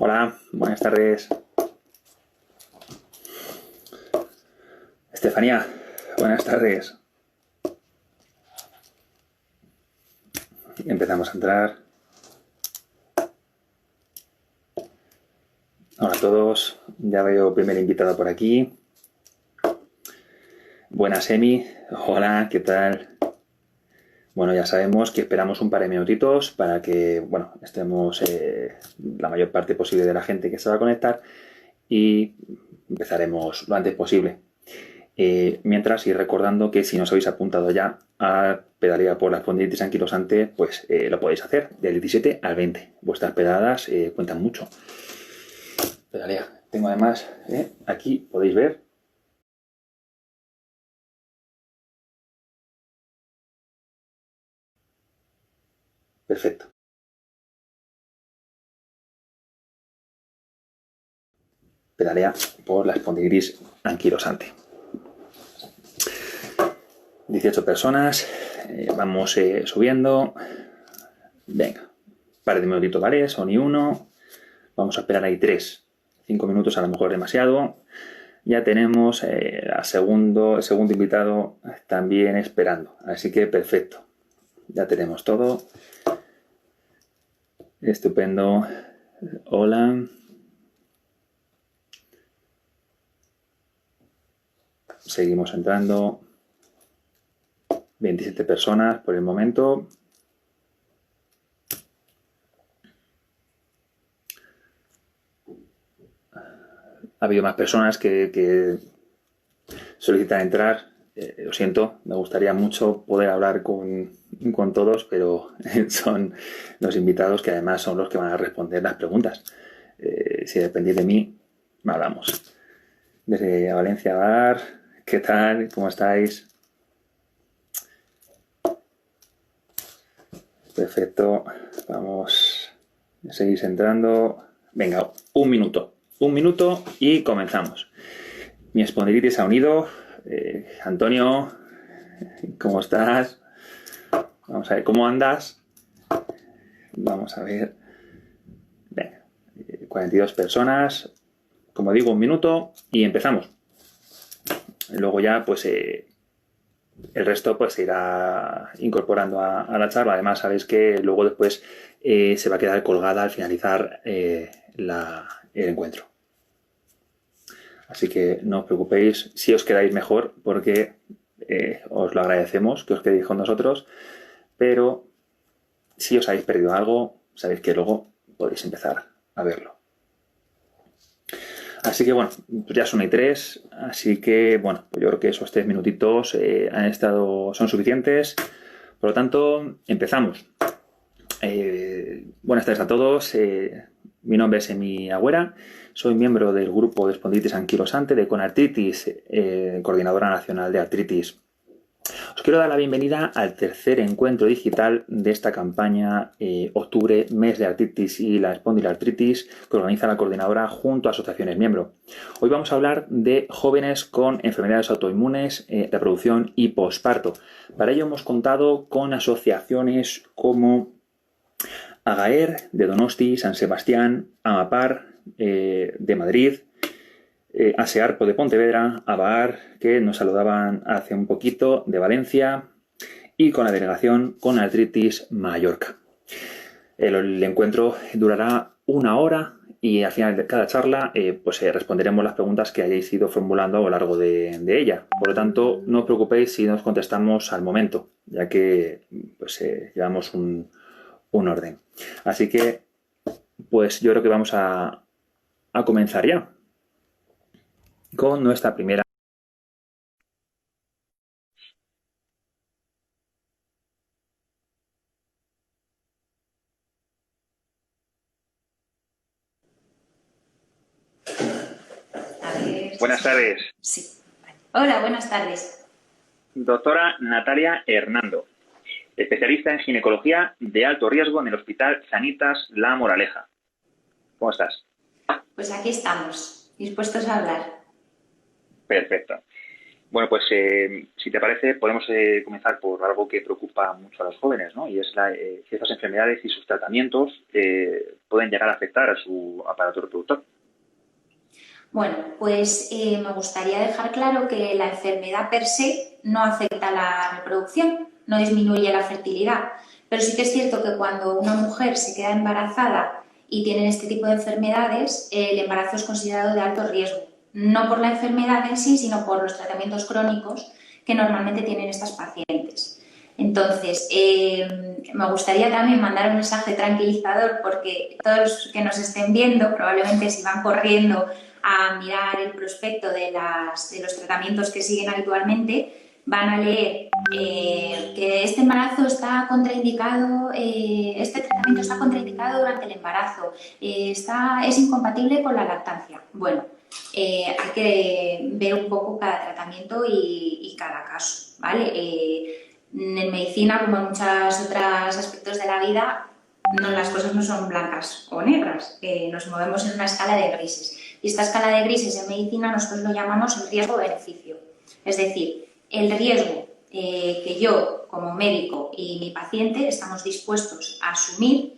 Hola, buenas tardes. Estefanía, buenas tardes. Empezamos a entrar. Hola a todos. Ya veo primer invitado por aquí. Buenas, Emi. Hola, ¿qué tal? Bueno, ya sabemos que esperamos un par de minutitos para que, bueno, estemos la mayor parte posible de la gente que se va a conectar y empezaremos lo antes posible. Mientras, ir recordando que si no os habéis apuntado ya a pedalea por la espondilitis anquilosante, pues lo podéis hacer del 17 al 20. Vuestras pedaladas cuentan mucho. Pedalea. Tengo además, aquí podéis ver. Perfecto. Pedalea por la espondilitis anquilosante. 18 personas. Vamos subiendo. Venga. Par de minutitos, ¿vale? Son y uno. Vamos a esperar ahí 3. 5 minutos a lo mejor demasiado. Ya tenemos el segundo invitado también esperando. Así que perfecto. Ya tenemos todo. Estupendo. Hola. Seguimos entrando. 27 personas por el momento. Ha habido más personas que solicitan entrar. Lo siento, me gustaría mucho poder hablar con todos, pero son los invitados que además son los que van a responder las preguntas. Si dependéis de mí, hablamos. Desde Valencia Bar, ¿qué tal? ¿Cómo estáis? Perfecto, vamos, seguís entrando. Venga, un minuto y comenzamos. Mi espondilitis se ha unido. Antonio, ¿cómo estás? Vamos a ver, ¿cómo andas? Vamos a ver. Venga, 42 personas. Como digo, un minuto y empezamos. Luego ya, pues, el resto pues se irá incorporando a la charla. Además, sabéis que luego después se va a quedar colgada al finalizar el encuentro. Así que no os preocupéis si os quedáis mejor, porque os lo agradecemos que os quedéis con nosotros, pero si os habéis perdido algo, sabéis que luego podéis empezar a verlo. Así que bueno, ya son y 3, así que bueno, pues yo creo que esos 3 minutitos son suficientes. Por lo tanto, empezamos. Buenas tardes a todos. Mi nombre es Emi Agüera. Soy miembro del grupo de espondilitis anquilosante de Conartritis, Coordinadora Nacional de Artritis. Os quiero dar la bienvenida al tercer encuentro digital de esta campaña Octubre, Mes de Artritis y la Espondiloartritis, que organiza la coordinadora junto a asociaciones miembro. Hoy vamos a hablar de jóvenes con enfermedades autoinmunes, reproducción y posparto. Para ello hemos contado con asociaciones como AGAER de Donosti, San Sebastián, AMAPAR de Madrid, ASEARPO de Pontevedra, ABAAR, que nos saludaban hace un poquito, de Valencia, y con la delegación Conartritis Mallorca. El encuentro durará 1 hora y al final de cada charla responderemos las preguntas que hayáis ido formulando a lo largo de ella. Por lo tanto, no os preocupéis si nos contestamos al momento, ya que llevamos un orden. Así que, pues yo creo que vamos a comenzar ya con nuestra primera. Buenas tardes. Sí. Hola, buenas tardes. Doctora Natalia Hernando, especialista en ginecología de alto riesgo en el Hospital Sanitas La Moraleja. ¿Cómo estás? Pues aquí estamos, dispuestos a hablar. Perfecto. Bueno, pues si te parece, podemos comenzar por algo que preocupa mucho a los jóvenes, ¿no? Y es si estas enfermedades y sus tratamientos pueden llegar a afectar a su aparato reproductor. Bueno, pues me gustaría dejar claro que la enfermedad per se no afecta a la reproducción, no disminuye la fertilidad, pero sí que es cierto que cuando una mujer se queda embarazada y tiene este tipo de enfermedades, el embarazo es considerado de alto riesgo, no por la enfermedad en sí, sino por los tratamientos crónicos que normalmente tienen estas pacientes. Entonces, me gustaría también mandar un mensaje tranquilizador porque todos los que nos estén viendo, probablemente si van corriendo a mirar el prospecto de los tratamientos que siguen habitualmente, van a leer que este embarazo está contraindicado, este tratamiento está contraindicado durante el embarazo, es incompatible con la lactancia. Bueno, hay que ver un poco cada tratamiento y cada caso, ¿vale? En medicina, como en muchos otros aspectos de la vida, las cosas no son blancas o negras, nos movemos en una escala de grises. Y esta escala de grises en medicina nosotros lo llamamos el riesgo-beneficio. Es decir, el riesgo que yo como médico y mi paciente estamos dispuestos a asumir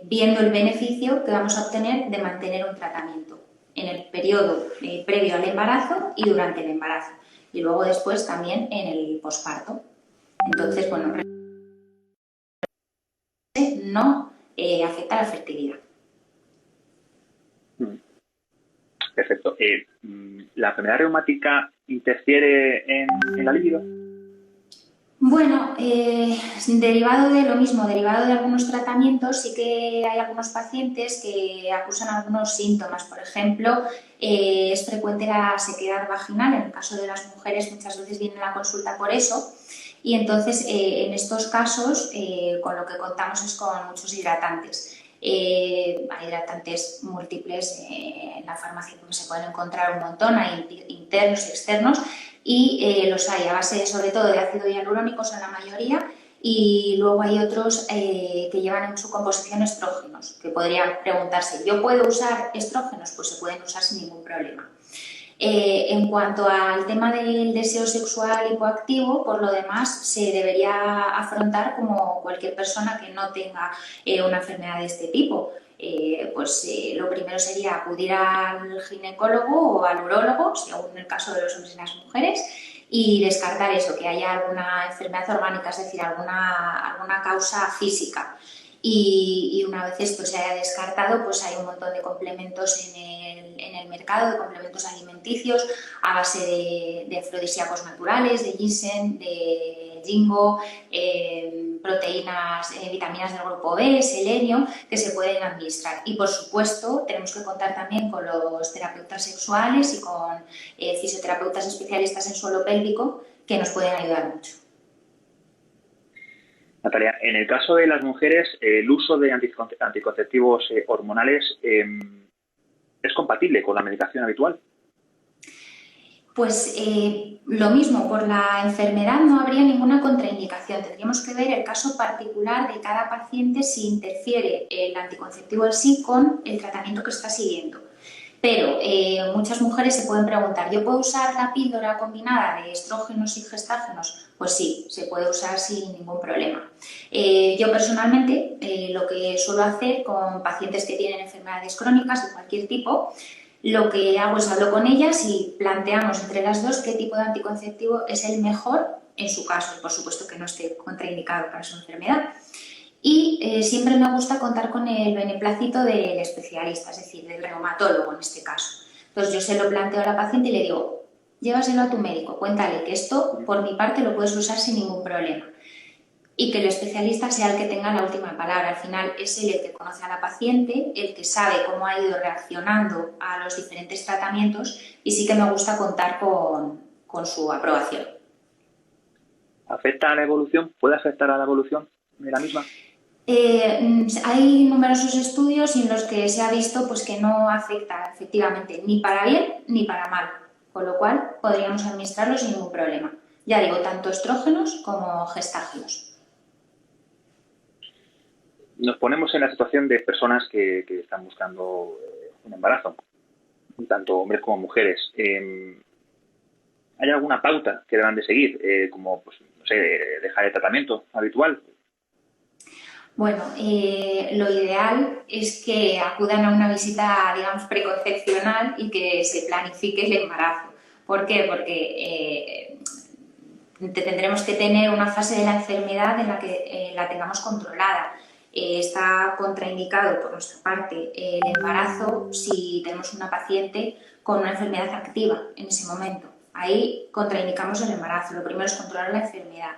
viendo el beneficio que vamos a obtener de mantener un tratamiento en el periodo previo al embarazo y durante el embarazo. Y luego después también en el posparto. Entonces, bueno, no afecta a la fertilidad. Perfecto. ¿La enfermedad reumática interfiere en la libido? Bueno, derivado de lo mismo, derivado de algunos tratamientos, sí que hay algunos pacientes que acusan algunos síntomas. Por ejemplo, es frecuente la sequedad vaginal. En el caso de las mujeres muchas veces vienen a la consulta por eso. Y entonces, en estos casos, con lo que contamos es con muchos hidratantes. Hay hidratantes múltiples en la farmacia que se pueden encontrar un montón, hay internos y externos, y los hay a base sobre todo de ácido hialurónico, son la mayoría, y luego hay otros que llevan en su composición estrógenos, que podrían preguntarse, ¿yo puedo usar estrógenos? Pues se pueden usar sin ningún problema. En cuanto al tema del deseo sexual hipoactivo, por lo demás, se debería afrontar como cualquier persona que no tenga una enfermedad de este tipo. Lo primero sería acudir al ginecólogo o al urólogo, según el caso de los hombres y las mujeres, y descartar eso, que haya alguna enfermedad orgánica, es decir, alguna causa física. Y una vez esto se haya descartado, pues hay un montón de complementos en el mercado, de complementos alimenticios a base de afrodisíacos naturales, de ginseng, de ginkgo, proteínas, vitaminas del grupo B, selenio, que se pueden administrar. Y por supuesto, tenemos que contar también con los terapeutas sexuales y con fisioterapeutas especialistas en suelo pélvico que nos pueden ayudar mucho. Natalia, en el caso de las mujeres, el uso de anticonceptivos hormonales ¿es compatible con la medicación habitual? Pues lo mismo, por la enfermedad no habría ninguna contraindicación. Tendríamos que ver el caso particular de cada paciente si interfiere el anticonceptivo en sí con el tratamiento que está siguiendo. Pero muchas mujeres se pueden preguntar, ¿yo puedo usar la píldora combinada de estrógenos y gestágenos? Pues sí, se puede usar sin ningún problema. Yo personalmente lo que suelo hacer con pacientes que tienen enfermedades crónicas de cualquier tipo, lo que hago es hablo con ellas y planteamos entre las dos qué tipo de anticonceptivo es el mejor en su caso, y por supuesto que no esté contraindicado para su enfermedad. Y siempre me gusta contar con el beneplácito del especialista, es decir, del reumatólogo en este caso. Entonces yo se lo planteo a la paciente y le digo, llévaselo a tu médico, cuéntale que esto por mi parte lo puedes usar sin ningún problema. Y que el especialista sea el que tenga la última palabra. Al final es él el que conoce a la paciente, el que sabe cómo ha ido reaccionando a los diferentes tratamientos y sí que me gusta contar con su aprobación. ¿Afecta a la evolución? ¿Puede afectar a la evolución de la misma? Hay numerosos estudios en los que se ha visto pues, que no afecta efectivamente ni para bien ni para mal, con lo cual podríamos administrarlo sin ningún problema. Ya digo, tanto estrógenos como gestágenos. Nos ponemos en la situación de personas que están buscando un embarazo, tanto hombres como mujeres. ¿hay alguna pauta que deban de seguir? Como, pues, no sé, dejar el tratamiento habitual. Bueno, lo ideal es que acudan a una visita, digamos, preconcepcional y que se planifique el embarazo. ¿Por qué? Porque tendremos que tener una fase de la enfermedad en la que la tengamos controlada. Está contraindicado por nuestra parte el embarazo si tenemos una paciente con una enfermedad activa en ese momento. Ahí contraindicamos el embarazo. Lo primero es controlar la enfermedad.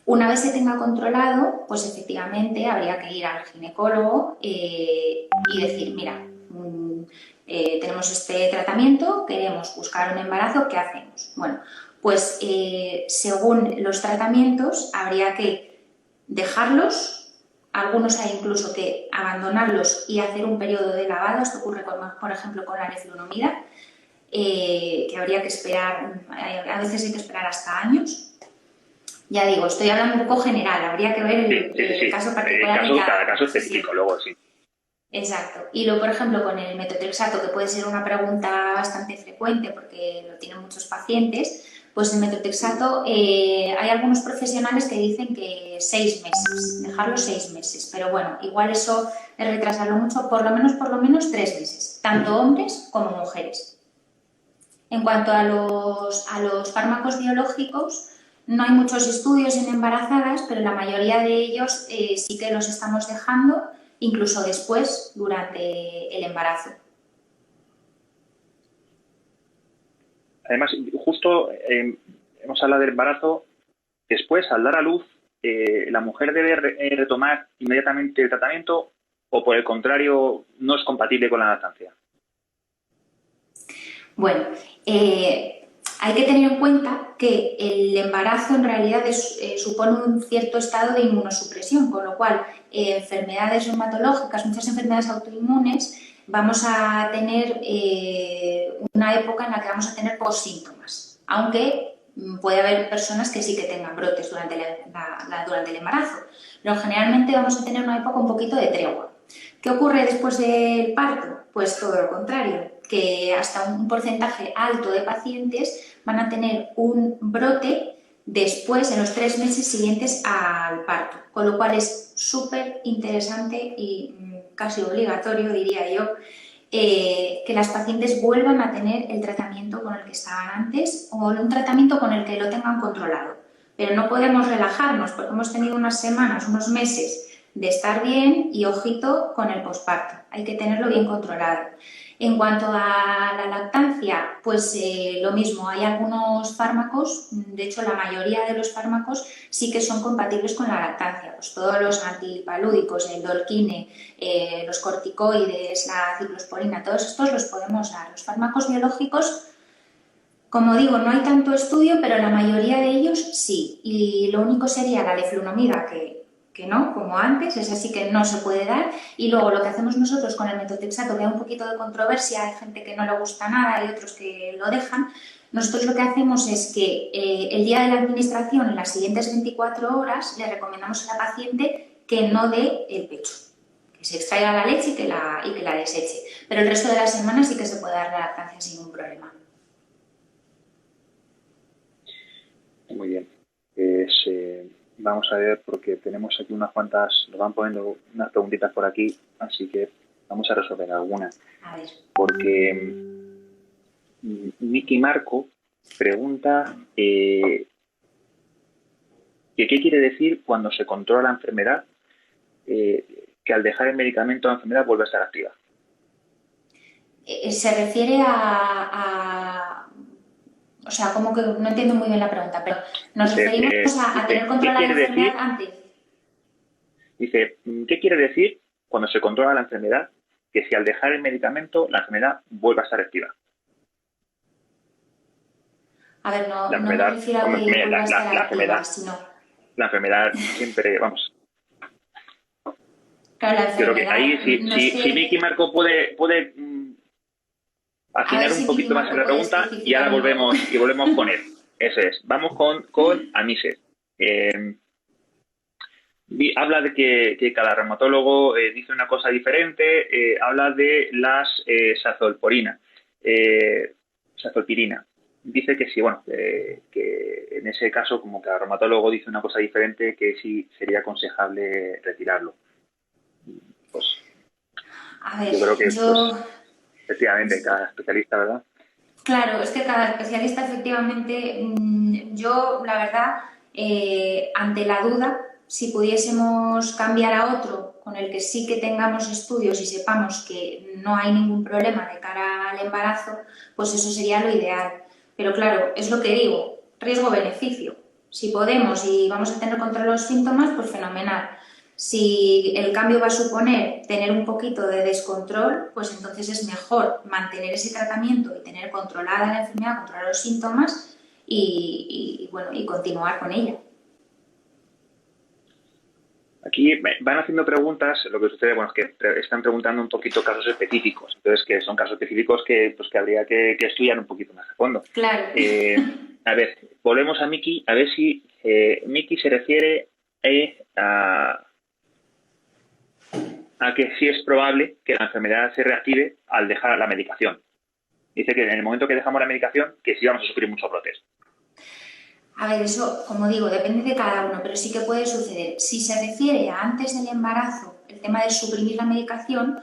Una vez se tenga controlado, pues efectivamente habría que ir al ginecólogo y decir, mira, tenemos este tratamiento, queremos buscar un embarazo, ¿qué hacemos? Bueno, pues según los tratamientos habría que dejarlos, algunos hay incluso que abandonarlos y hacer un periodo de lavado. Esto ocurre, por ejemplo, con la neflunomida, que habría que esperar, a veces hay que esperar hasta años. Ya digo, estoy hablando un poco general, habría que ver el caso particular. Cada caso específico, sí. Luego sí. Exacto. Y luego, por ejemplo, con el metotrexato, que puede ser una pregunta bastante frecuente porque lo tienen muchos pacientes, pues el metotrexato, hay algunos profesionales que dicen que 6 meses, dejarlo 6 meses, pero bueno, igual eso es retrasarlo mucho, por lo menos 3 meses, tanto hombres como mujeres. En cuanto a los fármacos biológicos, no hay muchos estudios en embarazadas, pero la mayoría de ellos sí que los estamos dejando, incluso después, durante el embarazo. Además, justo hemos hablado del embarazo. Después, al dar a luz, ¿la mujer debe retomar inmediatamente el tratamiento o, por el contrario, no es compatible con la lactancia? Bueno, hay que tener en cuenta que el embarazo en realidad supone un cierto estado de inmunosupresión, con lo cual enfermedades reumatológicas, muchas enfermedades autoinmunes, vamos a tener una época en la que vamos a tener pocos síntomas, aunque puede haber personas que sí que tengan brotes durante el embarazo, pero generalmente vamos a tener una época un poquito de tregua. ¿Qué ocurre después del parto? Pues todo lo contrario, que hasta un porcentaje alto de pacientes van a tener un brote después, en los 3 meses siguientes al parto, con lo cual es súper interesante y casi obligatorio, diría yo, que las pacientes vuelvan a tener el tratamiento con el que estaban antes o un tratamiento con el que lo tengan controlado. Pero no podemos relajarnos porque hemos tenido unas semanas, unos meses de estar bien y ojito con el posparto, hay que tenerlo bien controlado. En cuanto a la lactancia, pues lo mismo, hay algunos fármacos, de hecho la mayoría de los fármacos sí que son compatibles con la lactancia, pues todos los antipalúdicos, el Dolquine, los corticoides, la ciclosporina, todos estos los podemos dar. Los fármacos biológicos, como digo, no hay tanto estudio, pero la mayoría de ellos sí, y lo único sería la leflunomida, que no, como antes, es así que no se puede dar. Y luego lo que hacemos nosotros con el metotrexato, que hay un poquito de controversia, hay gente que no le gusta nada y otros que lo dejan. Nosotros lo que hacemos es que el día de la administración, en las siguientes 24 horas, le recomendamos a la paciente que no dé el pecho, que se extraiga la leche y que la deseche. Pero el resto de la semana sí que se puede dar la lactancia sin ningún problema. Muy bien. Vamos a ver, porque tenemos aquí unas cuantas, nos van poniendo unas preguntitas por aquí, así que vamos a resolver algunas. A ver. Porque Miki Marco pregunta qué quiere decir cuando se controla la enfermedad, que al dejar el medicamento la enfermedad vuelve a estar activa. Se refiere o sea, como que no entiendo muy bien la pregunta, pero nos referimos a tener controlada la enfermedad antes. Dice, ¿qué quiere decir cuando se controla la enfermedad? Que si al dejar el medicamento la enfermedad vuelve a estar activa. A ver, no me refiero a que vuelva a estar activa, sino... La enfermedad siempre, vamos... Claro, la enfermedad... Yo creo que ahí, si Miki Marco puede afinar un poquito más en la pregunta y ahora volvemos con él. Eso es. Vamos con Anises. Habla de que cada reumatólogo dice una cosa diferente. Habla de las sazolpirina. dice que sí, bueno, que en ese caso como que el reumatólogo dice una cosa diferente, que sí sería aconsejable retirarlo. Pues A ver, yo creo que, yo pues, efectivamente, cada especialista, ¿verdad? Claro, es que cada especialista efectivamente, yo la verdad, ante la duda, si pudiésemos cambiar a otro con el que sí que tengamos estudios y sepamos que no hay ningún problema de cara al embarazo, pues eso sería lo ideal. Pero claro, es lo que digo, riesgo-beneficio. Si podemos y vamos a tener control de los síntomas, pues fenomenal. Si el cambio va a suponer tener un poquito de descontrol, pues entonces es mejor mantener ese tratamiento y tener controlada la enfermedad, controlar los síntomas bueno, y continuar con ella. Aquí van haciendo preguntas, lo que sucede, bueno, es que están preguntando un poquito casos específicos, entonces que son casos específicos que, pues, que habría que estudiar un poquito más a fondo. Claro. A ver, volvemos a Miki, a ver si Miki se refiere a que sí es probable que la enfermedad se reactive al dejar la medicación. Dice que en el momento que dejamos la medicación, que sí vamos a sufrir muchos brotes. A ver, eso, como digo, depende de cada uno, pero sí que puede suceder. Si se refiere a antes del embarazo, el tema de suprimir la medicación,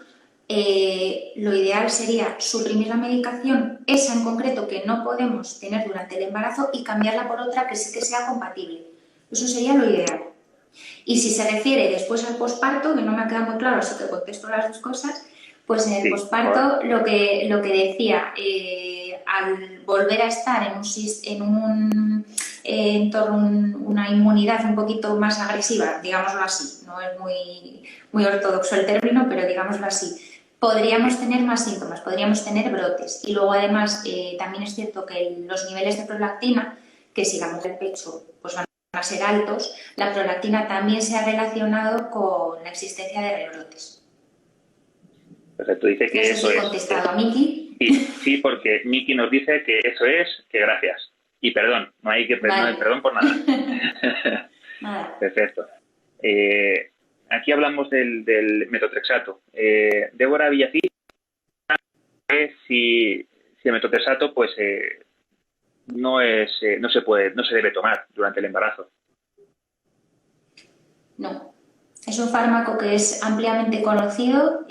lo ideal sería suprimir la medicación, esa en concreto que no podemos tener durante el embarazo, y cambiarla por otra que sí que sea compatible. Eso sería lo ideal. Y si se refiere después al posparto, que no me ha quedado muy claro, así que contesto las dos cosas, pues en el Sí, posparto lo que decía, al volver a estar en un entorno, una inmunidad un poquito más agresiva, digámoslo así, no es muy ortodoxo el término, pero digámoslo así, podríamos tener más síntomas, podríamos tener brotes. Y luego además también es cierto que los niveles de prolactina, que si la mujer pecho pues van a ser altos, la prolactina también se ha relacionado con la existencia de rebrotes. perfecto. Dice No que sé si eso he es. contestado a Miki. Sí, sí, porque Miki nos dice que eso es, que gracias. Y perdón, no hay Vale. perdón por nada. Nada. Perfecto. Aquí hablamos del metotrexato. Débora Villacís, si el metotrexato pues no se debe tomar durante el embarazo. No. Es un fármaco que es ampliamente conocido,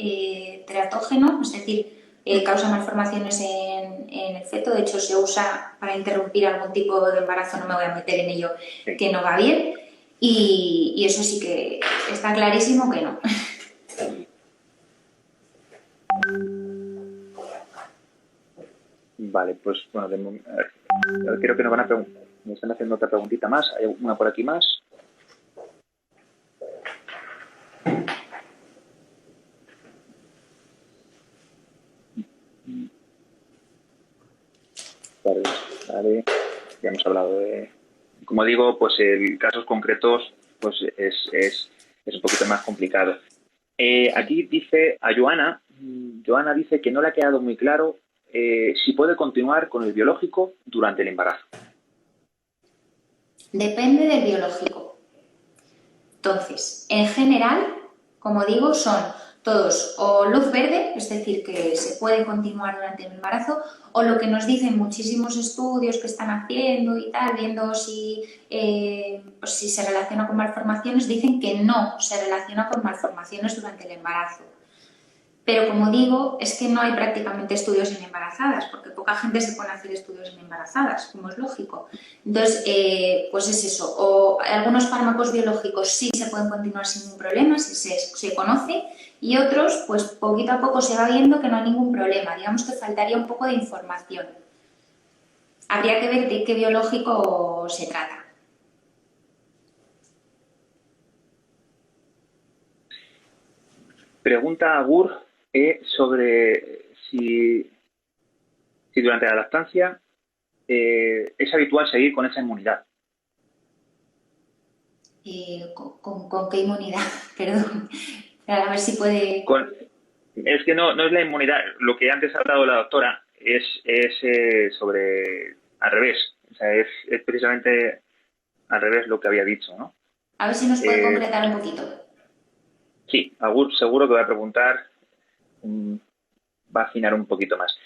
teratógeno, es decir, causa malformaciones en el feto. De hecho, se usa para interrumpir algún tipo de embarazo, no me voy a meter en ello, Sí. que no va bien. Y eso sí que está clarísimo que no. Vale, pues bueno, creo que nos van a me están haciendo otra preguntita más. Hay una por aquí más. Vale. Ya hemos hablado de... Como digo, pues en casos concretos pues es un poquito más complicado. Aquí dice a Joana, Joana dice que no le ha quedado muy claro si puede continuar con el biológico durante el embarazo. Depende del biológico. Entonces, en general, como digo, son todos o luz verde, es decir, que se puede continuar durante el embarazo, o lo que nos dicen muchísimos estudios que están haciendo y tal, viendo pues si se relaciona con malformaciones, dicen que no se relaciona con malformaciones durante el embarazo. Pero como digo, es que no hay prácticamente estudios en embarazadas, porque poca gente se pone a hacer estudios en embarazadas, como es lógico. Entonces, pues es eso. O algunos fármacos biológicos sí se pueden continuar sin ningún problema, si se conoce, y otros, pues poquito a poco se va viendo que no hay ningún problema. Digamos que faltaría un poco de información. Habría que ver de qué biológico se trata. Pregunta a Gur sobre si durante la lactancia es habitual seguir con esa inmunidad. ¿Con qué inmunidad? Perdón. A ver si puede... Es que no es la inmunidad. Lo que antes ha hablado la doctora es sobre al revés. O sea, es precisamente al revés lo que había dicho, ¿no? A ver si nos puede concretar un poquito. Sí, Agur seguro que va a preguntar, va a afinar un poquito más.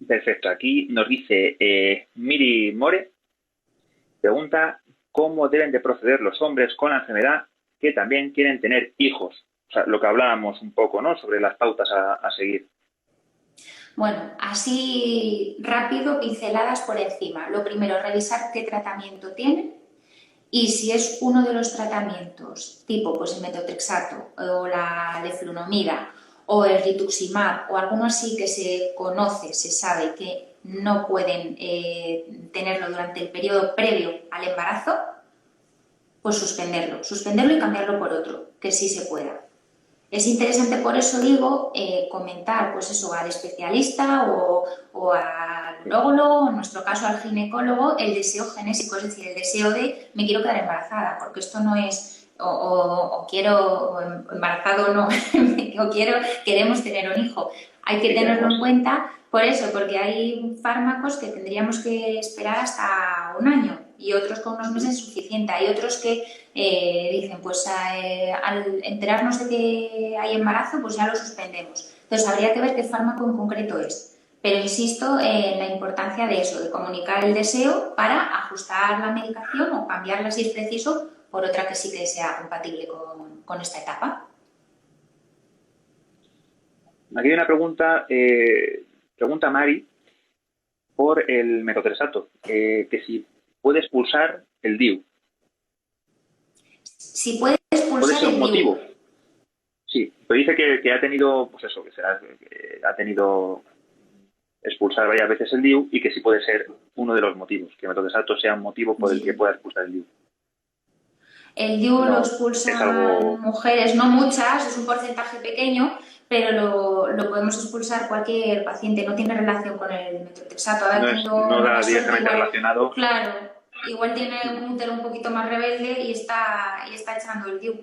Perfecto. Aquí nos dice Miri More, pregunta cómo deben de proceder los hombres con la enfermedad que también quieren tener hijos. O sea, lo que hablábamos un poco, ¿no? Sobre las pautas a seguir. Bueno, así rápido, pinceladas por encima. Lo primero, revisar qué tratamiento tienen y si es uno de los tratamientos tipo pues el metotrexato o la leflunomida o el rituximab o alguno así que se conoce, se sabe que no pueden tenerlo durante el periodo previo al embarazo, pues suspenderlo y cambiarlo por otro, que sí se pueda. Es interesante, por eso digo, comentar pues eso al especialista o al urólogo, en nuestro caso al ginecólogo, el deseo genésico, es decir, el deseo de me quiero quedar embarazada, porque esto no es o quiero, o embarazado no, o queremos tener un hijo. Hay que tenerlo en cuenta por eso, porque hay fármacos que tendríamos que esperar hasta un año y otros con unos meses es suficiente. Hay otros que dicen, pues al enterarnos de que hay embarazo, pues ya lo suspendemos. Entonces habría que ver qué fármaco en concreto es. Pero insisto en la importancia de eso, de comunicar el deseo para ajustar la medicación o cambiarla si es preciso por otra que sí que sea compatible con esta etapa. Aquí hay una pregunta, pregunta Mari por el metotrexato, que si puede expulsar el DIU. Si puede expulsar ¿Puede ser un el motivo? DIU. Sí, pero dice que ha tenido, pues eso, que ha tenido expulsar varias veces el DIU y que sí puede ser uno de los motivos, que el metotrexato sea un motivo por el que pueda expulsar el DIU. El DIU lo No, expulsan es algo... mujeres, no muchas, es un porcentaje pequeño, pero lo podemos expulsar cualquier paciente, no tiene relación con el metotrexato. No da directamente relacionado. Claro, igual tiene un útero un poquito más rebelde y está echando el DIU,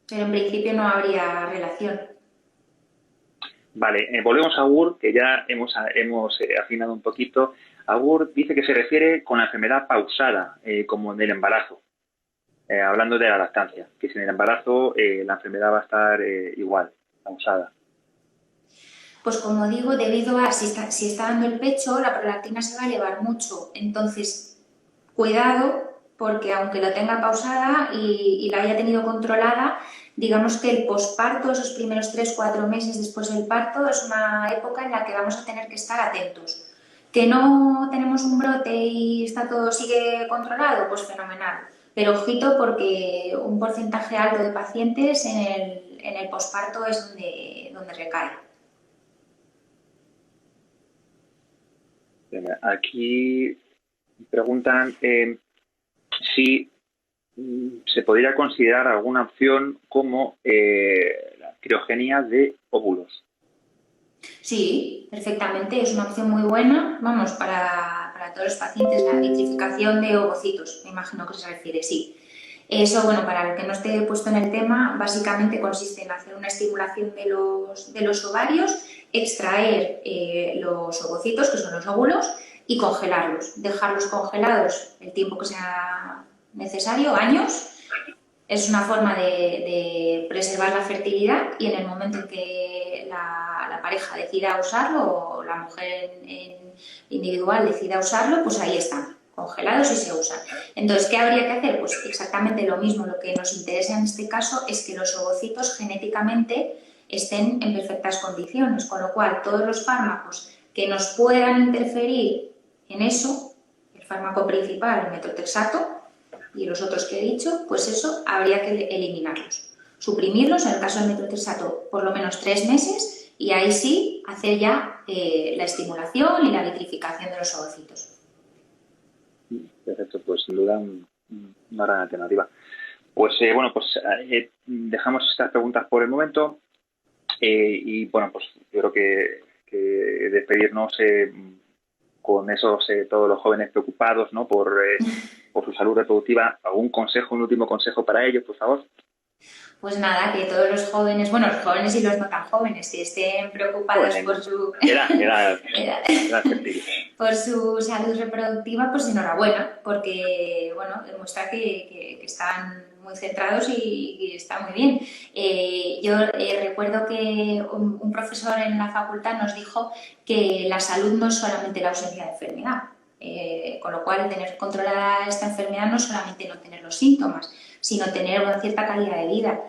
pero en principio no habría relación. Vale, volvemos a Agur, que ya hemos afinado un poquito. Agur dice que se refiere con la enfermedad pausada, como en el embarazo, hablando de la lactancia, que si en el embarazo la enfermedad va a estar igual, pausada. Pues como digo, debido a si está dando el pecho, la prolactina se va a elevar mucho. Entonces, cuidado, porque aunque lo tenga pausada y la haya tenido controlada, digamos que el posparto, esos primeros 3-4 meses después del parto, es una época en la que vamos a tener que estar atentos. ¿Que no tenemos un brote y todo sigue controlado? Pues fenomenal. Pero ojito, porque un porcentaje alto de pacientes en el posparto es donde recae. Aquí preguntan si se podría considerar alguna opción como la criogenia de óvulos. Sí, perfectamente, es una opción muy buena, vamos, para todos los pacientes, la vitrificación de ovocitos, me imagino que se refiere, sí. Eso, bueno, para el que no esté puesto en el tema, básicamente consiste en hacer una estimulación de los ovarios, extraer los ovocitos, que son los óvulos, y congelarlos, dejarlos congelados el tiempo que sea necesario, años. Es una forma de preservar la fertilidad y en el momento en que la pareja decida usarlo o la mujer individual decida usarlo, pues ahí están, congelados y se usan. Entonces, ¿qué habría que hacer? Pues exactamente lo mismo. Lo que nos interesa en este caso es que los ovocitos genéticamente estén en perfectas condiciones, con lo cual todos los fármacos que nos puedan interferir en eso, el fármaco principal, el metotrexato, y los otros que he dicho, pues eso habría que eliminarlos. Suprimirlos, en el caso del metotrexato, por lo menos 3 meses y ahí sí hacer ya la estimulación y la vitrificación de los ovocitos. Perfecto, pues sin duda una gran alternativa. Pues bueno, pues dejamos estas preguntas por el momento y bueno, pues yo creo que despedirnos con esos todos los jóvenes preocupados, ¿no? por su salud reproductiva. ¿Algún consejo, un último consejo para ellos, por favor? Pues nada, que todos los jóvenes, bueno, los jóvenes y los no tan jóvenes, que estén preocupados por su por su salud reproductiva, pues enhorabuena, porque bueno, demuestra que están muy centrados y está muy bien. Yo recuerdo que un profesor en la facultad nos dijo que la salud no es solamente la ausencia de enfermedad. Con lo cual, tener controlada esta enfermedad no es solamente no tener los síntomas, sino tener una cierta calidad de vida.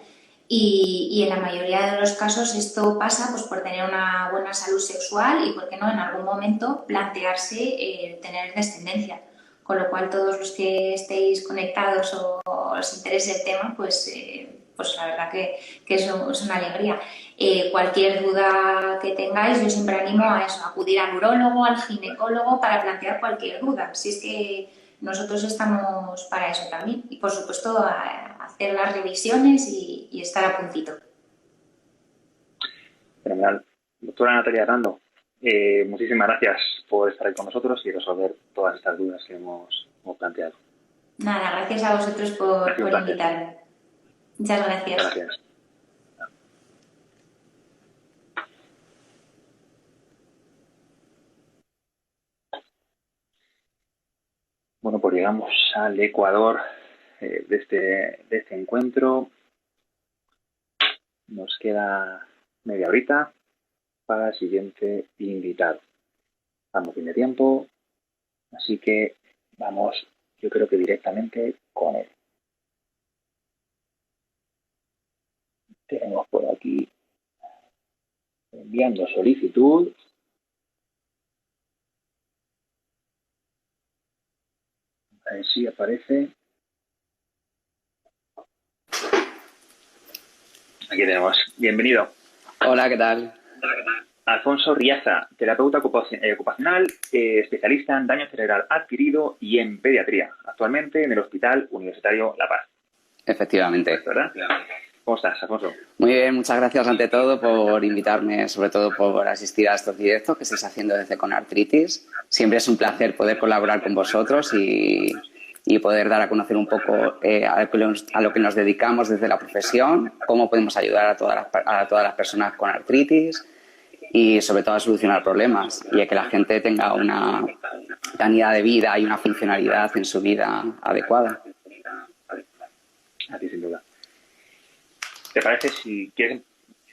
Y en la mayoría de los casos esto pasa pues, por tener una buena salud sexual y, por qué no, en algún momento plantearse tener descendencia. Con lo cual, todos los que estéis conectados o os interese el tema, pues la verdad que es una alegría. Cualquier duda que tengáis, yo siempre animo a eso, a acudir al urólogo, al ginecólogo para plantear cualquier duda. Si es que nosotros estamos para eso también. Y, por supuesto, a hacer las revisiones y estar a puntito. Fenomenal. Doctora Natalia Arnaldo, muchísimas gracias por estar ahí con nosotros y resolver todas estas dudas que hemos planteado. Nada, gracias a vosotros por invitarme. Muchas gracias. Gracias. Bueno, pues llegamos al ecuador de este encuentro. Nos queda media horita para el siguiente invitado. Vamos bien de tiempo, así que vamos, yo creo que directamente con él. Tenemos por aquí enviando solicitud. A ver si aparece. Aquí tenemos. Bienvenido. Hola, ¿qué tal? Alfonso Riaza, terapeuta ocupacional, especialista en daño cerebral adquirido y en pediatría, actualmente en el Hospital Universitario La Paz. Efectivamente. ¿Verdad? ¿Cómo estás, Alfonso? Muy bien, muchas gracias ante todo por invitarme, sobre todo por asistir a estos directos que estáis haciendo desde Conartritis. Siempre es un placer poder colaborar con vosotros y poder dar a conocer un poco a lo que nos dedicamos desde la profesión, cómo podemos ayudar a todas las personas con artritis y sobre todo a solucionar problemas y a que la gente tenga una calidad de vida y una funcionalidad en su vida adecuada. Así sin duda. ¿Te parece si quieres?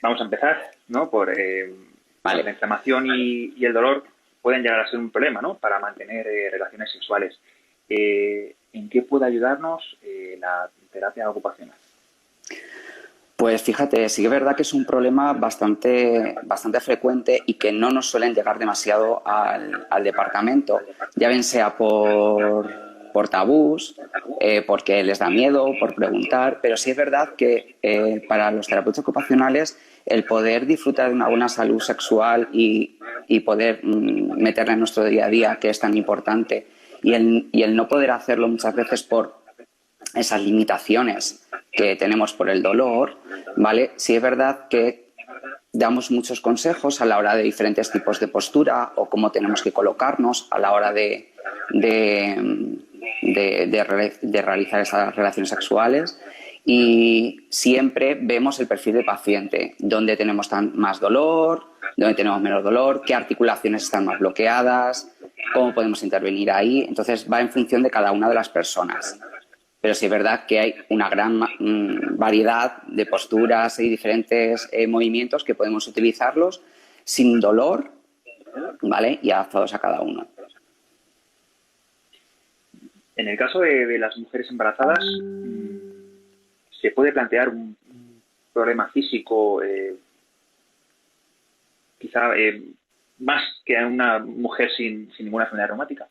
Vamos a empezar, ¿no? Vale. La inflamación y el dolor pueden llegar a ser un problema, ¿no? Para mantener relaciones sexuales. ¿En qué puede ayudarnos la terapia ocupacional? Pues fíjate, sí que es verdad que es un problema bastante frecuente y que no nos suelen llegar demasiado al departamento, ya bien sea por tabús, porque les da miedo, por preguntar, pero sí es verdad que para los terapeutas ocupacionales el poder disfrutar de una buena salud sexual y poder meterla en nuestro día a día, que es tan importante, y el no poder hacerlo muchas veces por esas limitaciones que tenemos por el dolor, ¿vale? Sí es verdad que damos muchos consejos a la hora de diferentes tipos de postura o cómo tenemos que colocarnos a la hora de realizar esas relaciones sexuales, y siempre vemos el perfil del paciente, dónde tenemos más dolor, dónde tenemos menos dolor, qué articulaciones están más bloqueadas, cómo podemos intervenir ahí. Entonces va en función de cada una de las personas. Pero sí es verdad que hay una gran variedad de posturas y diferentes movimientos que podemos utilizarlos sin dolor, ¿vale? Y adaptados a cada uno. En el caso de las mujeres embarazadas, ¿se puede plantear un problema físico quizá más que a una mujer sin ninguna enfermedad reumática?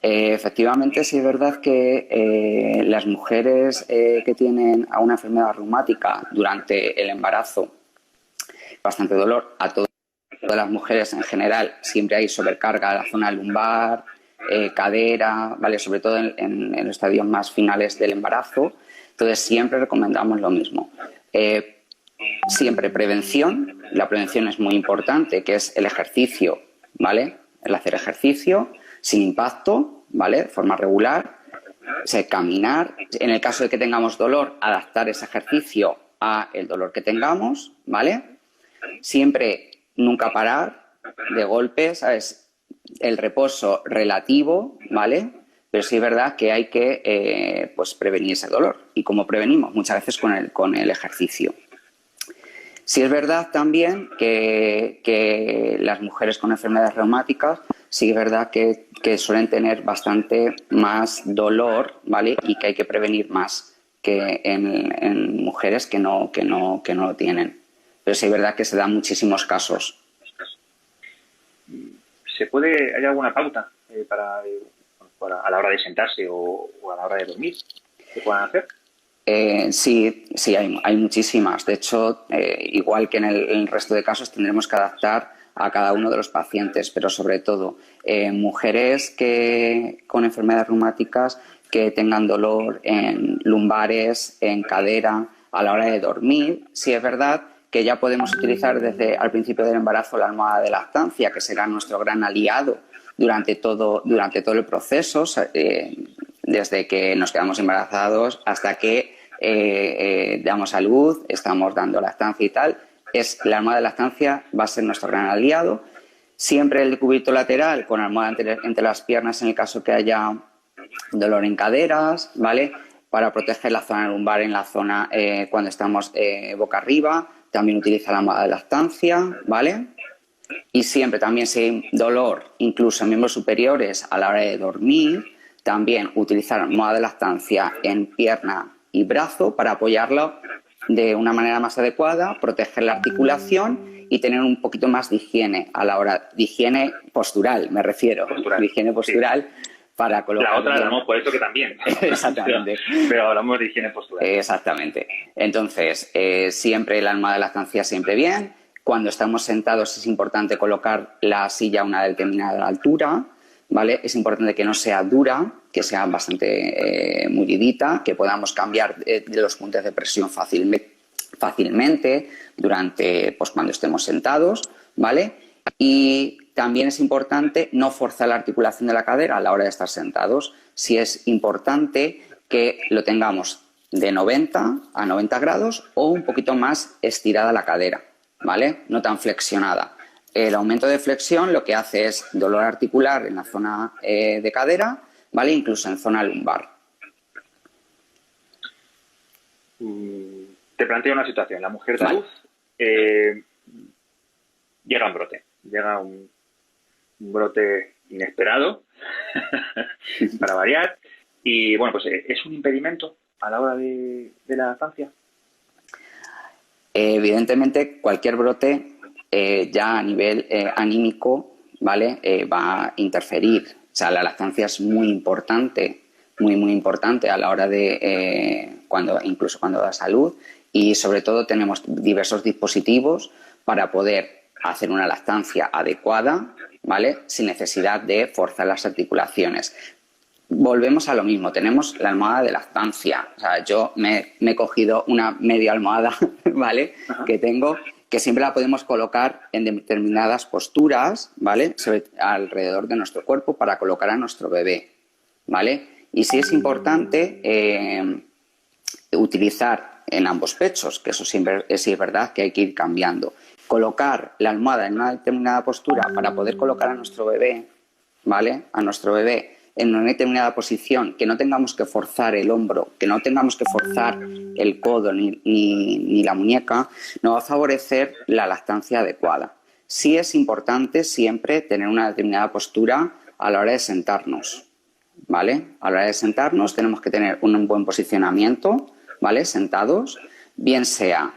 Efectivamente, sí es verdad que las mujeres que tienen a una enfermedad reumática durante el embarazo, bastante dolor, a todas las mujeres en general, siempre hay sobrecarga a la zona lumbar, cadera, ¿vale? Sobre todo en los estadios más finales del embarazo. Entonces siempre recomendamos lo mismo. Siempre prevención. La prevención es muy importante, que es el ejercicio, ¿vale? El hacer ejercicio sin impacto, ¿vale? De forma regular. O sea, caminar. En el caso de que tengamos dolor, adaptar ese ejercicio a el dolor que tengamos, ¿vale? Siempre nunca parar de golpe, ¿sabes? El reposo relativo, ¿vale? pero sí es verdad que hay que pues prevenir ese dolor. ¿Y cómo prevenimos? Muchas veces con el ejercicio. Sí es verdad también que las mujeres con enfermedades reumáticas, sí es verdad que suelen tener bastante más dolor, ¿vale? Y que hay que prevenir más que en mujeres que no lo tienen. Pero sí es verdad que se dan muchísimos casos. ¿Hay alguna pauta para a la hora de sentarse o a la hora de dormir que puedan hacer? Sí, hay muchísimas. De hecho, igual que en el resto de casos, tendremos que adaptar a cada uno de los pacientes, pero sobre todo mujeres con enfermedades reumáticas que tengan dolor en lumbares, en cadera, a la hora de dormir. Sí es verdad que ya podemos utilizar desde al principio del embarazo la almohada de lactancia, que será nuestro gran aliado durante todo el proceso, desde que nos quedamos embarazados hasta que damos a luz, estamos dando lactancia y tal. La almohada de lactancia va a ser nuestro gran aliado. Siempre el decúbito lateral con almohada entre las piernas en el caso que haya dolor en caderas, ¿vale? Para proteger la zona lumbar en la zona cuando estamos boca arriba. También utiliza la almohada de lactancia, ¿vale? Y siempre también si hay dolor, incluso en miembros superiores a la hora de dormir, también utilizar almohada de lactancia en pierna y brazo para apoyarlo de una manera más adecuada, proteger la articulación y tener un poquito más de higiene a la hora de higiene postural, me refiero, de higiene postural. Sí. Para colocar la otra hablamos por eso que también. Exactamente. Pero hablamos de higiene postural. Exactamente. Entonces, siempre la almohada de lactancia siempre bien. Cuando estamos sentados es importante colocar la silla a una determinada altura, ¿vale? Es importante que no sea dura, que sea bastante mullidita, que podamos cambiar de los puntos de presión fácilmente durante, pues, cuando estemos sentados, ¿vale? Y también es importante no forzar la articulación de la cadera a la hora de estar sentados. Sí es importante que lo tengamos de 90 a 90 grados o un poquito más estirada la cadera, ¿vale? No tan flexionada. El aumento de flexión lo que hace es dolor articular en la zona de cadera, ¿vale? Incluso en zona lumbar. Te planteo una situación. La mujer da luz, llega un brote. Llega un brote inesperado, para variar, y bueno, pues ¿es un impedimento a la hora de la lactancia? Evidentemente, cualquier brote ya a nivel anímico, ¿vale? Va a interferir. O sea, la lactancia es muy importante, muy importante a la hora de incluso cuando da salud, y sobre todo tenemos diversos dispositivos para poder hacer una lactancia adecuada, ¿vale? Sin necesidad de forzar las articulaciones. Volvemos a lo mismo, tenemos la almohada de lactancia. O sea, yo me he cogido una media almohada, ¿vale? Que tengo, que siempre la podemos colocar en determinadas posturas, ¿vale? Alrededor de nuestro cuerpo para colocar a nuestro bebé, ¿vale? Y sí es importante utilizar en ambos pechos, que eso siempre es verdad que hay que ir cambiando. Colocar la almohada en una determinada postura para poder colocar a nuestro bebé, ¿vale? A nuestro bebé en una determinada posición, que no tengamos que forzar el hombro, que no tengamos que forzar el codo ni la muñeca, nos va a favorecer la lactancia adecuada. Sí es importante siempre tener una determinada postura a la hora de sentarnos, ¿vale? A la hora de sentarnos tenemos que tener un buen posicionamiento, ¿vale? Sentados, bien sea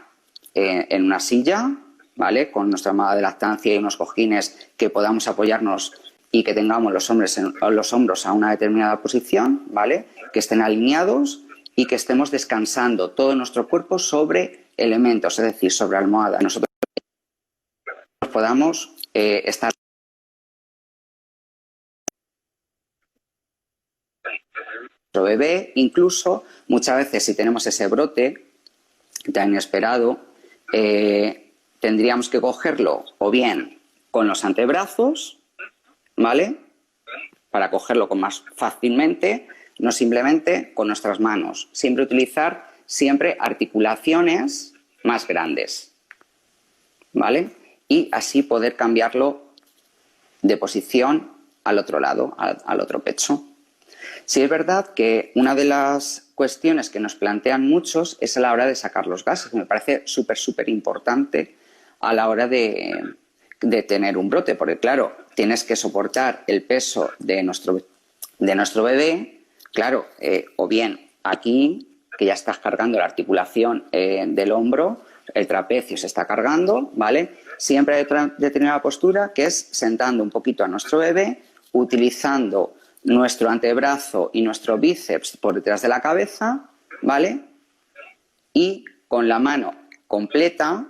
en una silla, ¿vale? Con nuestra almohada de lactancia y unos cojines que podamos apoyarnos y que tengamos los hombros a una determinada posición, ¿vale? Que estén alineados y que estemos descansando todo nuestro cuerpo sobre elementos, es decir, sobre almohada. Nosotros podamos estar nuestro bebé, incluso muchas veces si tenemos ese brote tan inesperado, tendríamos que cogerlo o bien con los antebrazos, ¿vale? Para cogerlo con más fácilmente, no simplemente con nuestras manos. Siempre utilizar articulaciones más grandes, ¿vale? Y así poder cambiarlo de posición al otro lado, al otro pecho. Sí es verdad que una de las cuestiones que nos plantean muchos es a la hora de sacar los gases, que me parece súper importante a la hora de tener un brote, porque claro, tienes que soportar el peso de nuestro bebé, claro, o bien aquí, que ya estás cargando la articulación del hombro, el trapecio se está cargando, ¿vale? Siempre hay otra determinada postura que es sentando un poquito a nuestro bebé, utilizando nuestro antebrazo y nuestro bíceps por detrás de la cabeza, ¿vale? Y con la mano completa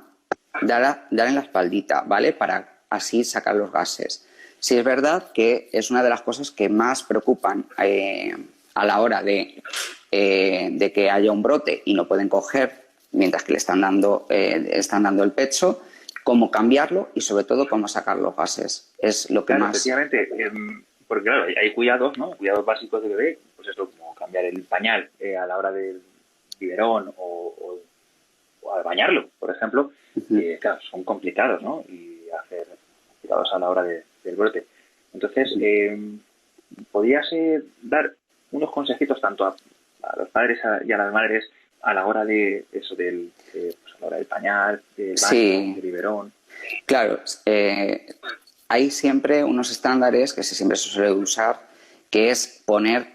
dar en la espaldita, ¿vale? Para así sacar los gases. Sí es verdad que es una de las cosas que más preocupan a la hora de que haya un brote y no pueden coger mientras que le están dando el pecho, cómo cambiarlo y sobre todo cómo sacar los gases. Es lo que claro, más... Efectivamente, porque claro, hay cuidados, ¿no? Cuidados básicos de bebé, pues eso, como cambiar el pañal a la hora del biberón o al bañarlo, por ejemplo, claro, son complicados, ¿no? Y hacer cuidados a la hora del brote. Entonces, ¿podrías dar unos consejitos tanto a los padres y a las madres a la hora de eso, pues a la hora del pañal, del baño, Sí. del biberón? Claro, hay siempre unos estándares que siempre se suele usar, que es poner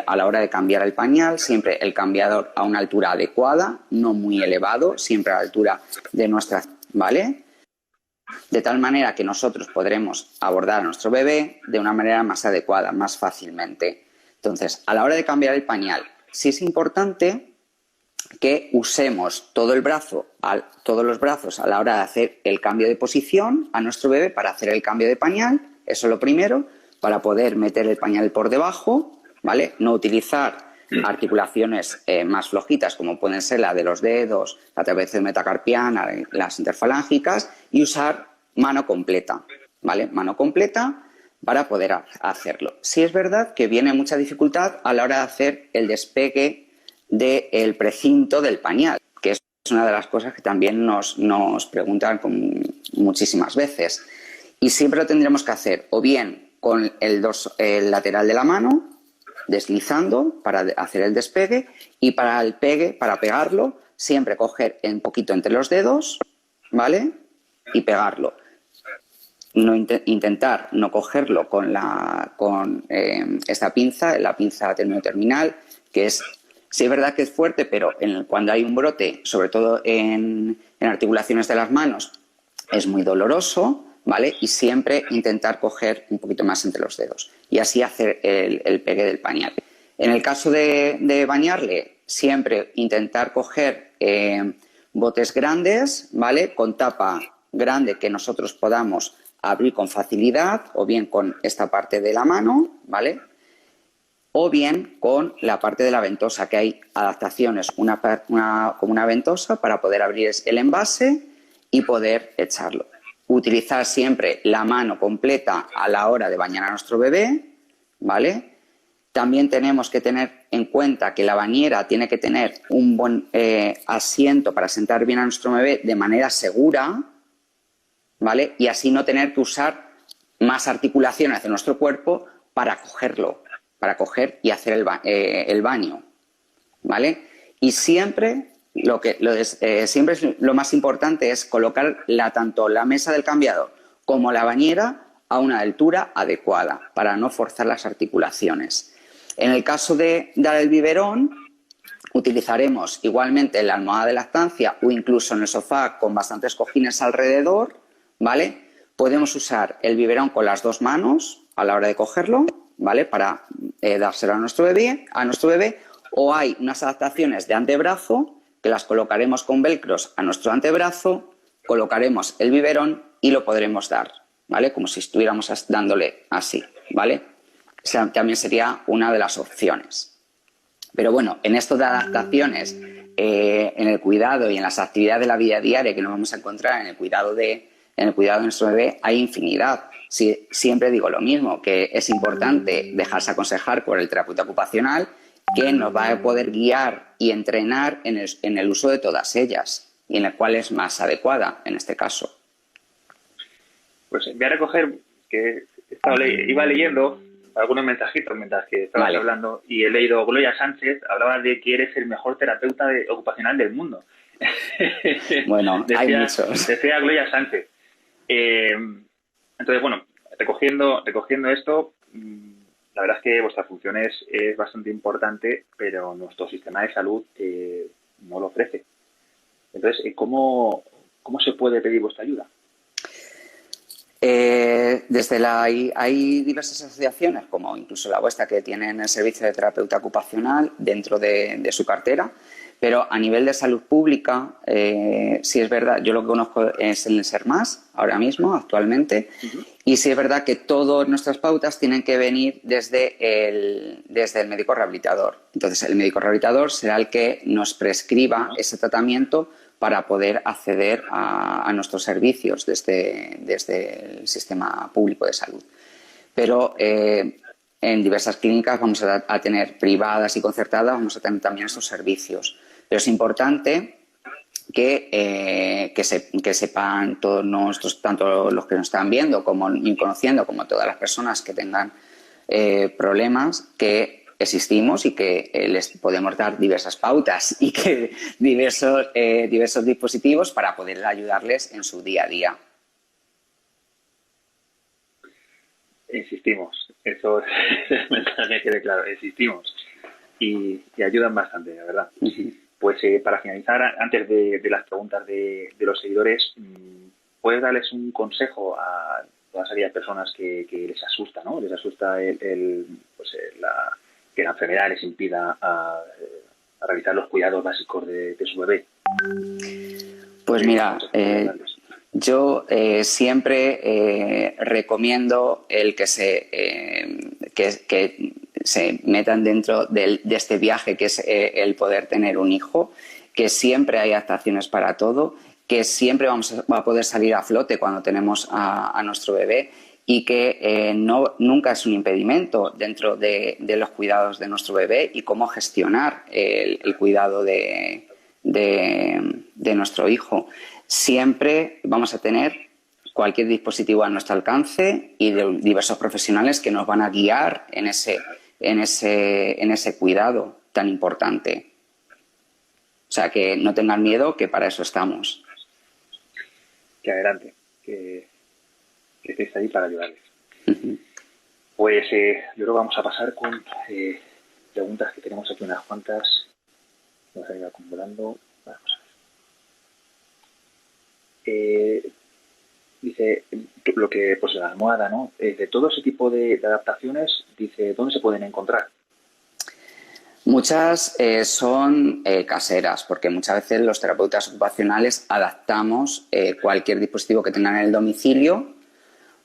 a la hora de cambiar el pañal siempre el cambiador a una altura adecuada, no muy elevado, siempre a la altura de nuestra, ¿vale? De tal manera que nosotros podremos abordar a nuestro bebé de una manera más adecuada, más fácilmente. Entonces, a la hora de cambiar el pañal, sí es importante que usemos todos los brazos a la hora de hacer el cambio de posición a nuestro bebé para hacer el cambio de pañal, eso es lo primero, para poder meter el pañal por debajo, ¿vale? No utilizar articulaciones más flojitas como pueden ser la de los dedos, la trapecio metacarpiana, las interfalángicas, y usar mano completa, ¿vale? Mano completa para poder hacerlo. Sí es verdad que viene mucha dificultad a la hora de hacer el despegue del precinto del pañal, que es una de las cosas que también nos preguntan muchísimas veces. Y siempre lo tendremos que hacer o bien con el lateral de la mano, deslizando para hacer el despegue, y para el pegue, para pegarlo, siempre coger un poquito entre los dedos, ¿vale? Y pegarlo. Intentar no cogerlo con esta pinza, la pinza terminal, que es... Sí es verdad que es fuerte, pero cuando hay un brote, sobre todo en articulaciones de las manos, es muy doloroso, ¿vale? Y siempre intentar coger un poquito más entre los dedos y así hacer el pegue del pañal. En el caso de bañarle, siempre intentar coger botes grandes, ¿vale? Con tapa grande que nosotros podamos abrir con facilidad, o bien con esta parte de la mano, ¿vale? O bien con la parte de la ventosa, que hay adaptaciones, como una ventosa para poder abrir el envase y poder echarlo. Utilizar siempre la mano completa a la hora de bañar a nuestro bebé, ¿vale? También tenemos que tener en cuenta que la bañera tiene que tener un buen asiento para sentar bien a nuestro bebé de manera segura, ¿vale? Y así no tener que usar más articulaciones de nuestro cuerpo para coger y hacer el baño, ¿vale? Y siempre siempre lo más importante es colocar tanto la mesa del cambiador como la bañera a una altura adecuada para no forzar las articulaciones. En el caso de dar el biberón, utilizaremos igualmente la almohada de lactancia o incluso en el sofá con bastantes cojines alrededor, ¿vale? Podemos usar el biberón con las dos manos a la hora de cogerlo, ¿vale? Para dárselo a nuestro bebé, o hay unas adaptaciones de antebrazo que las colocaremos con velcros a nuestro antebrazo, colocaremos el biberón y lo podremos dar, ¿vale? Como si estuviéramos dándole así, ¿vale? O sea, también sería una de las opciones. Pero bueno, en esto de adaptaciones, en el cuidado y en las actividades de la vida diaria que nos vamos a encontrar en el cuidado de nuestro bebé, hay infinidad. Sí, siempre digo lo mismo, que es importante dejarse aconsejar por el terapeuta ocupacional, que nos va a poder guiar y entrenar en el uso de todas ellas y en la cual es más adecuada en este caso. Pues voy a recoger que iba leyendo algunos mensajitos mientras que estabas Vale. hablando y he leído Gloria Sánchez, hablaba de que eres el mejor terapeuta ocupacional del mundo. Bueno, hay decía, muchos. decía Gloria Sánchez. Entonces, bueno, recogiendo esto, la verdad es que vuestra función es bastante importante, pero nuestro sistema de salud no lo ofrece. Entonces, ¿cómo se puede pedir vuestra ayuda? Hay diversas asociaciones, como incluso la vuestra, que tienen el servicio de terapeuta ocupacional dentro de su cartera, pero a nivel de salud pública, sí es verdad, yo lo que conozco es el SERMAS ahora mismo, actualmente, y sí es verdad que todas nuestras pautas tienen que venir desde el médico rehabilitador. Entonces, el médico rehabilitador será el que nos prescriba ese tratamiento para poder acceder a nuestros servicios desde el sistema público de salud. Pero en diversas clínicas vamos a tener privadas y concertadas, vamos a tener también estos servicios. Pero es importante que sepan todos nuestros, tanto los que nos están viendo como y conociendo, como todas las personas que tengan problemas, que existimos y que les podemos dar diversas pautas y que diversos dispositivos para poder ayudarles en su día a día. Insistimos, eso es el mensaje que quede claro, insistimos y ayudan bastante, la verdad. Pues para finalizar, antes de las preguntas de los seguidores, ¿puedes darles un consejo a todas aquellas personas que les asusta, ¿no? Les asusta que la enfermedad les impida a realizar los cuidados básicos de su bebé? Pues mira, yo siempre recomiendo el que se metan dentro de este viaje que es el poder tener un hijo, que siempre hay adaptaciones para todo, que siempre vamos a poder salir a flote cuando tenemos a nuestro bebé y que nunca es un impedimento dentro de los cuidados de nuestro bebé y cómo gestionar el cuidado de nuestro hijo. Siempre vamos a tener cualquier dispositivo a nuestro alcance y de diversos profesionales que nos van a guiar en ese cuidado tan importante. O sea, que no tengan miedo, que para eso estamos. Que adelante, que estéis ahí para ayudarles. Pues yo creo que vamos a pasar con preguntas que tenemos aquí, unas cuantas. Vamos a ir acumulando. Vamos a ver. Dice, lo que, pues la almohada, ¿no? De todo ese tipo de adaptaciones, dice, ¿dónde se pueden encontrar? Muchas son caseras, porque muchas veces los terapeutas ocupacionales adaptamos cualquier dispositivo que tengan en el domicilio,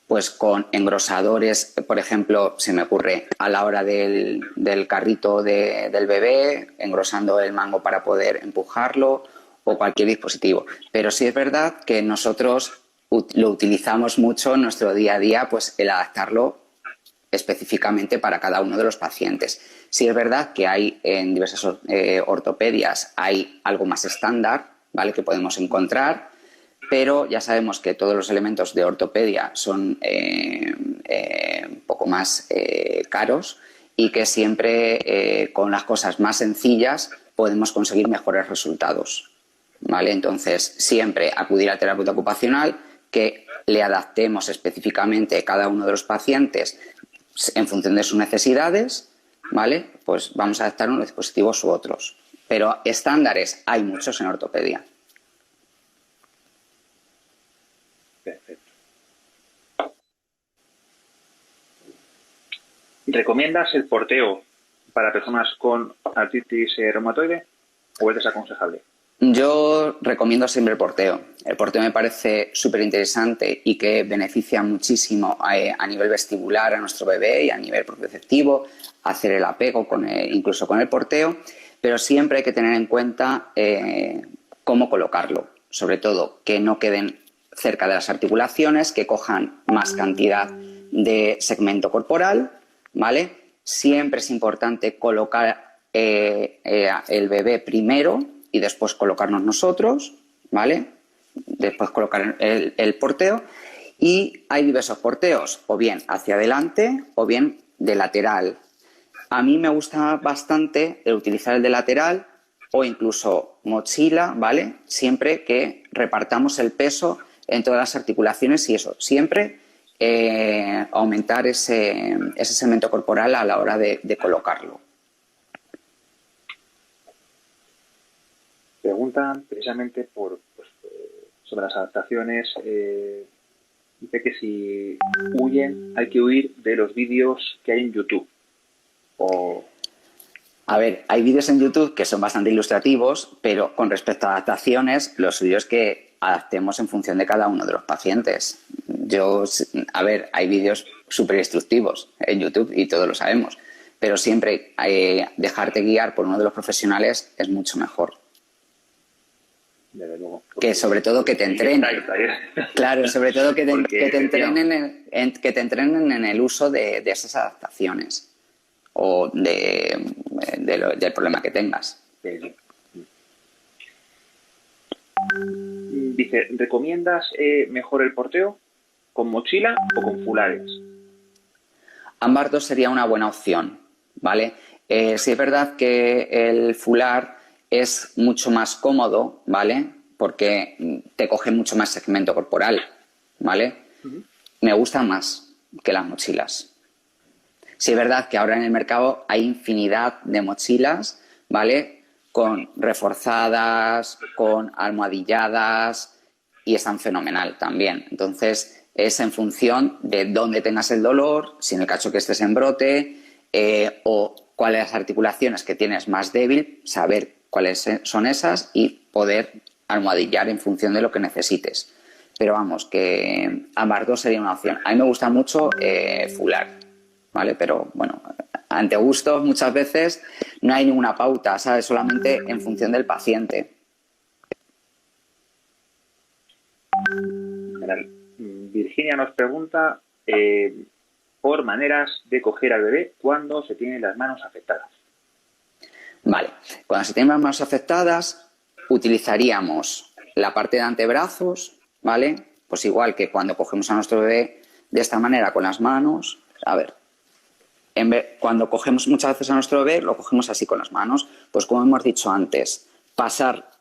pues con engrosadores, por ejemplo, se me ocurre a la hora del carrito del bebé, engrosando el mango para poder empujarlo, o cualquier dispositivo. Pero sí es verdad que nosotros lo utilizamos mucho en nuestro día a día, pues el adaptarlo específicamente para cada uno de los pacientes. Sí es verdad que hay en diversas ortopedias hay algo más estándar, ¿vale?, que podemos encontrar, pero ya sabemos que todos los elementos de ortopedia son un poco más caros y que siempre con las cosas más sencillas podemos conseguir mejores resultados, ¿vale? Entonces, siempre acudir al terapeuta ocupacional, que le adaptemos específicamente a cada uno de los pacientes en función de sus necesidades, ¿vale? Pues vamos a adaptar unos dispositivos u otros. Pero estándares hay muchos en ortopedia. Perfecto. ¿Recomiendas el porteo para personas con artritis reumatoide o es desaconsejable? Yo recomiendo siempre el porteo. El porteo me parece súper interesante y que beneficia muchísimo a nivel vestibular a nuestro bebé y a nivel propioceptivo, hacer el apego incluso con el porteo, pero siempre hay que tener en cuenta cómo colocarlo. Sobre todo, que no queden cerca de las articulaciones, que cojan más cantidad de segmento corporal, ¿vale? Siempre es importante colocar el bebé primero y después colocarnos nosotros, ¿vale? Después colocar el porteo. Y hay diversos porteos, o bien hacia adelante o bien de lateral. A mí me gusta bastante el utilizar el de lateral o incluso mochila, ¿vale? Siempre que repartamos el peso en todas las articulaciones y eso, siempre aumentar ese segmento corporal a la hora de colocarlo. Preguntan precisamente sobre las adaptaciones. Dice que si huyen, hay que huir de los vídeos que hay en YouTube. A ver, hay vídeos en YouTube que son bastante ilustrativos, pero con respecto a adaptaciones, los vídeos que adaptemos en función de cada uno de los pacientes. Hay vídeos súper instructivos en YouTube y todos lo sabemos, pero siempre dejarte guiar por uno de los profesionales es mucho mejor. Desde luego. Que sobre todo que te entrenen. Claro, sobre todo que te entrenen en el uso de esas adaptaciones o del problema que tengas. Sí. Dice, ¿recomiendas mejor el porteo con mochila o con fulares? Ambas dos sería una buena opción, ¿vale? Sí es verdad que el fular es mucho más cómodo, ¿vale? Porque te coge mucho más segmento corporal, ¿vale? Me gustan más que las mochilas. Sí es verdad que ahora en el mercado hay infinidad de mochilas, ¿vale? Con reforzadas, con almohadilladas y están fenomenal también. Entonces es en función de dónde tengas el dolor, si en el caso que estés en brote o cuáles las articulaciones que tienes más débil, saber cuáles son esas y poder almohadillar en función de lo que necesites. Pero vamos, que ambas dos sería una opción. A mí me gusta mucho fular, ¿vale? Pero bueno, ante gustos muchas veces no hay ninguna pauta, ¿sabes? Solamente en función del paciente. Virginia nos pregunta por maneras de coger al bebé cuando se tienen las manos afectadas. Vale, cuando se tienen las manos afectadas utilizaríamos la parte de antebrazos, ¿vale? Pues igual que cuando cogemos a nuestro bebé de esta manera con las manos. A ver, cuando cogemos muchas veces a nuestro bebé lo cogemos así con las manos. Pues como hemos dicho antes, pasar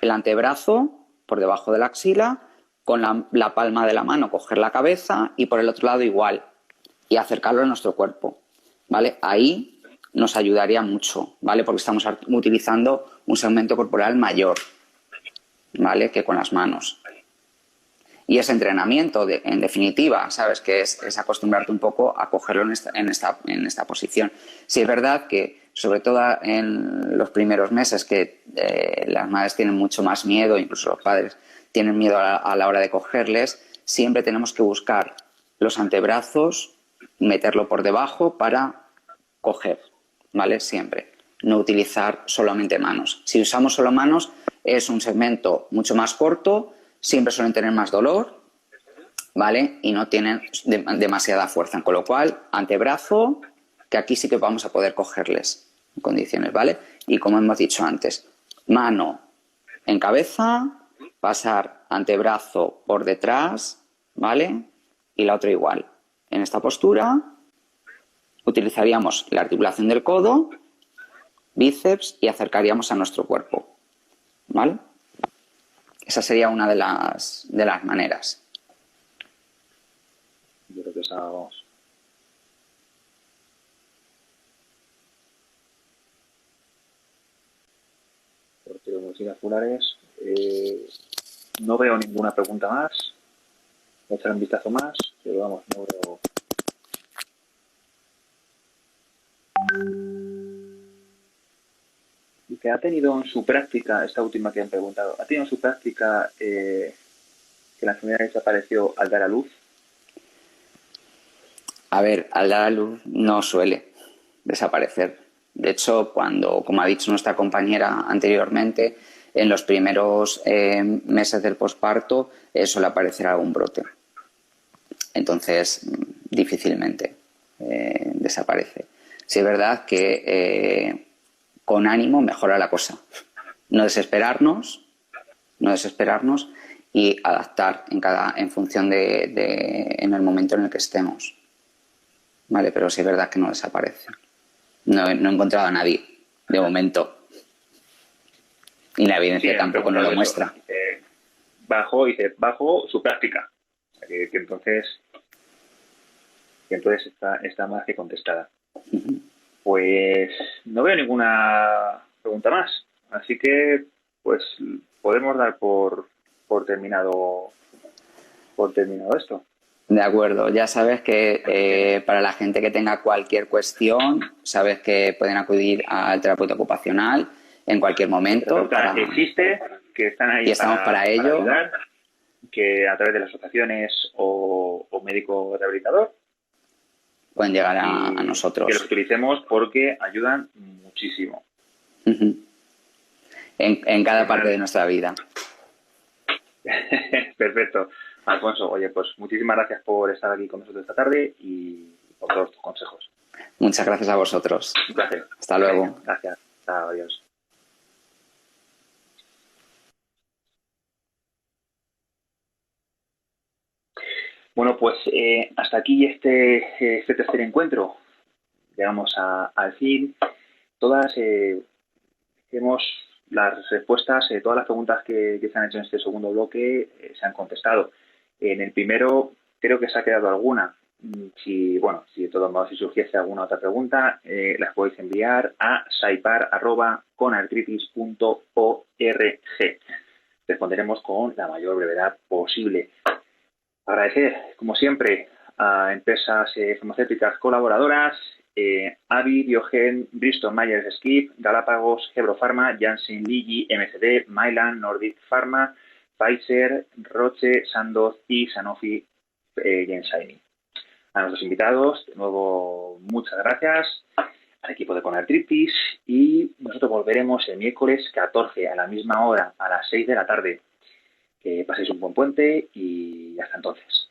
el antebrazo por debajo de la axila, con la palma de la mano coger la cabeza y por el otro lado igual y acercarlo a nuestro cuerpo, ¿vale? Ahí nos ayudaría mucho, ¿vale? Porque estamos utilizando un segmento corporal mayor, ¿vale? Que con las manos. Y ese entrenamiento, en definitiva, ¿sabes? Que es acostumbrarte un poco a cogerlo en esta posición. Sí es verdad que, sobre todo en los primeros meses, que las madres tienen mucho más miedo, incluso los padres tienen miedo a la hora de cogerles, siempre tenemos que buscar los antebrazos, meterlo por debajo para coger, ¿vale? Siempre. No utilizar solamente manos. Si usamos solo manos, es un segmento mucho más corto, siempre suelen tener más dolor, ¿vale? Y no tienen demasiada fuerza. Con lo cual, antebrazo, que aquí sí que vamos a poder cogerles en condiciones, ¿vale? Y como hemos dicho antes, mano en cabeza, pasar antebrazo por detrás, ¿vale? Y la otra igual. En esta postura utilizaríamos la articulación del codo, bíceps y acercaríamos a nuestro cuerpo, ¿vale? Esa sería una de las maneras. Yo creo que esa vamos. Porque los mochilas fulares, no veo ninguna pregunta más. Voy a echar un vistazo más, pero vamos, no veo. Y que ha tenido en su práctica, esta última que han preguntado, ¿ha tenido en su práctica que la enfermedad desapareció al dar a luz? A ver, al dar a luz no suele desaparecer. De hecho, como ha dicho nuestra compañera anteriormente, en los primeros meses del posparto suele aparecer algún brote. Entonces, difícilmente desaparece. Sí es verdad que con ánimo mejora la cosa. No desesperarnos y adaptar en función en el momento en el que estemos. Vale, pero sí es verdad que no desaparece. No he encontrado a nadie, de momento. Y la evidencia Sí, tampoco nos lo muestra. Bajo su práctica. O sea, que entonces está más que contestada. Pues no veo ninguna pregunta más. Así que, pues, podemos dar por terminado esto. De acuerdo, ya sabes que para la gente que tenga cualquier cuestión, sabes que pueden acudir al terapeuta ocupacional en cualquier momento. Existe, que están ahí y estamos para ello. ayudar, que a través de las asociaciones o médico rehabilitador pueden llegar a nosotros. Que los utilicemos porque ayudan muchísimo. En cada parte de nuestra vida. Perfecto. Alfonso, oye, pues muchísimas gracias por estar aquí con nosotros esta tarde y por todos tus consejos. Muchas gracias a vosotros. Un placer. Hasta luego. Gracias. Chao, adiós. Bueno, pues hasta aquí este tercer encuentro. Llegamos al fin. Las respuestas, todas las preguntas que se han hecho en este segundo bloque se han contestado. En el primero creo que se ha quedado alguna. Si de todos modos, si surgiese alguna otra pregunta, las podéis enviar a saipar@conartritis.org. Responderemos con la mayor brevedad posible. Agradecer, como siempre, a empresas farmacéuticas colaboradoras, Avi, Biogen, Bristol Myers Squibb, Galápagos, Gebro Pharma, Janssen, Lilly, MSD, Mylan, Nordic Pharma, Pfizer, Roche, Sandoz y Sanofi Genzyme. A nuestros invitados, de nuevo, muchas gracias. Al equipo de Conartritis y nosotros volveremos el miércoles 14 a la misma hora, a las 6 de la tarde. Que paséis un buen puente y hasta entonces.